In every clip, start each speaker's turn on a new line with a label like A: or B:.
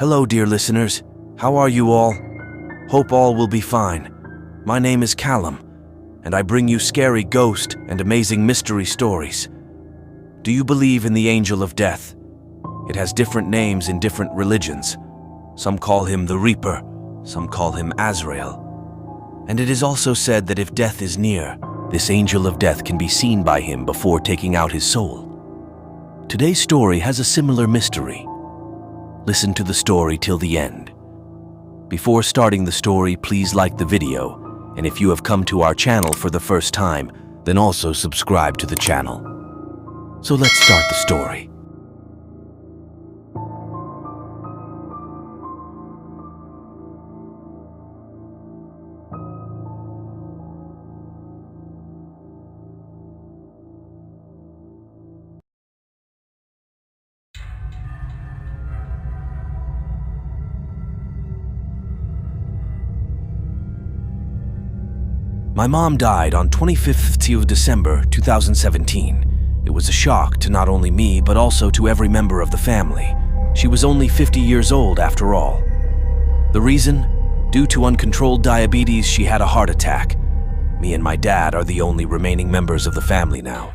A: Hello, dear listeners. How are you all? Hope all will be fine. My name is Callum, and I bring you scary ghost and amazing mystery stories. Do you believe in the angel of death? It has different names in different religions. Some call him the Reeper, some call him Azrael. And it is also said that if death is near, this angel of death can be seen by him before taking out his soul. Today's story has a similar mystery. Listen to the story till the end. Before starting the story, please like the video, and if you have come to our channel for the first time, then also subscribe to the channel. So let's start the story. My mom died on 25th of December 2017. It was a shock to not only me, but also to every member of the family. She was only 50 years old after all. The reason? Due to uncontrolled diabetes, she had a heart attack. Me and my dad are the only remaining members of the family now.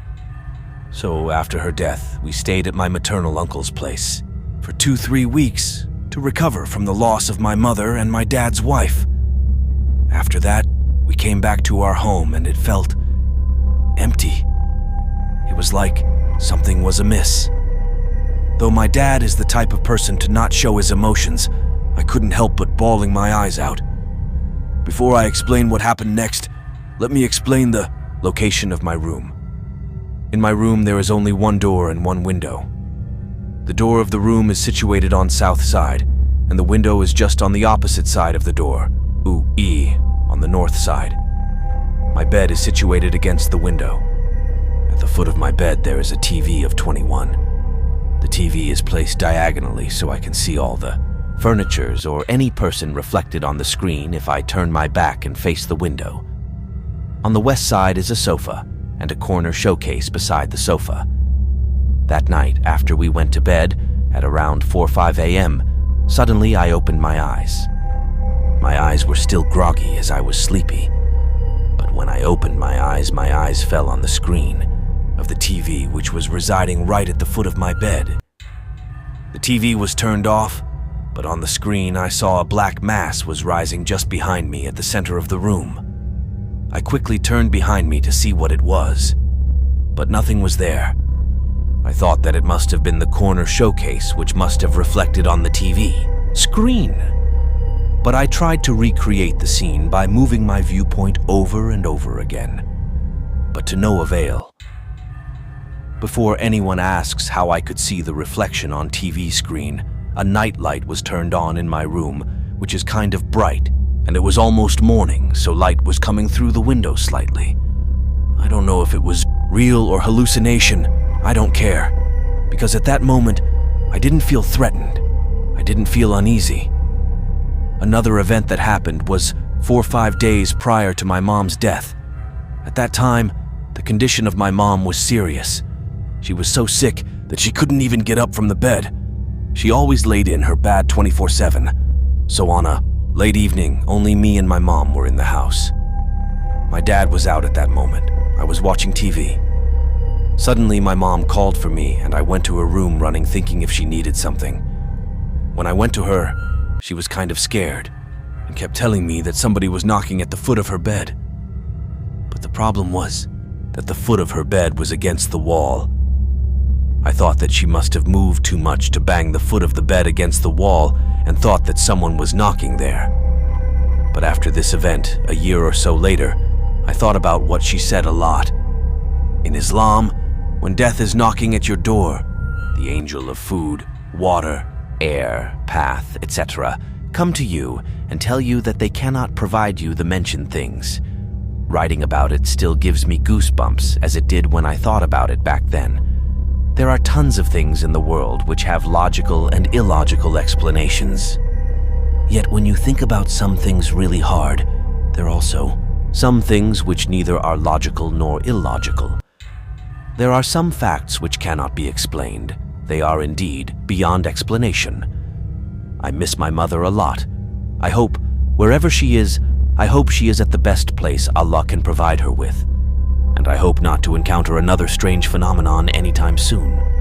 A: So after her death, we stayed at my maternal uncle's place for 2-3 weeks to recover from the loss of my mother and my dad's wife. After that, we came back to our home and it felt empty. It was like something was amiss. Though my dad is the type of person to not show his emotions, I couldn't help but bawling my eyes out. Before I explain what happened next, let me explain the location of my room. In my room, there is only one door and one window. The door of the room is situated on south side, and the window is just on the opposite side of the door, on the north side. My bed is situated against the window. At the foot of my bed, there is a TV of 21. The TV is placed diagonally so I can see all the furnitures or any person reflected on the screen if I turn my back and face the window. On the west side is a sofa and a corner showcase beside the sofa. That night, after we went to bed at around 4 or 5 a.m., suddenly I opened my eyes. My eyes were still groggy as I was sleepy, but when I opened my eyes fell on the screen of the TV, which was residing right at the foot of my bed. The TV was turned off, but on the screen I saw a black mass was rising just behind me at the center of the room. I quickly turned behind me to see what it was, but nothing was there. I thought that it must have been the corner showcase, which must have reflected on the TV screen. But I tried to recreate the scene by moving my viewpoint over and over again, but to no avail. Before anyone asks how I could see the reflection on TV screen, a nightlight was turned on in my room, which is kind of bright, and it was almost morning, so light was coming through the window slightly. I don't know if it was real or hallucination, I don't care, because at that moment, I didn't feel threatened, I didn't feel uneasy. Another event that happened was 4 or 5 days prior to my mom's death. At that time, the condition of my mom was serious. She was so sick that she couldn't even get up from the bed. She always laid in her bed 24/7. So on a late evening, only me and my mom were in the house. My dad was out at that moment. I was watching TV. Suddenly, my mom called for me and I went to her room running, thinking if she needed something. When I went to her, she was kind of scared and kept telling me that somebody was knocking at the foot of her bed. But the problem was that the foot of her bed was against the wall. I thought that she must have moved too much to bang the foot of the bed against the wall and thought that someone was knocking there. But after this event, a year or so later, I thought about what she said a lot. In Islam, when death is knocking at your door, the angel of food, water, air, path, etc., come to you and tell you that they cannot provide you the mentioned things. Writing about it still gives me goosebumps, as it did when I thought about it back then. There are tons of things in the world which have logical and illogical explanations. Yet when you think about some things really hard, there are also some things which neither are logical nor illogical. There are some facts which cannot be explained. They are indeed beyond explanation. I miss my mother a lot. I hope, wherever she is, I hope she is at the best place Allah can provide her with. And I hope not to encounter another strange phenomenon anytime soon.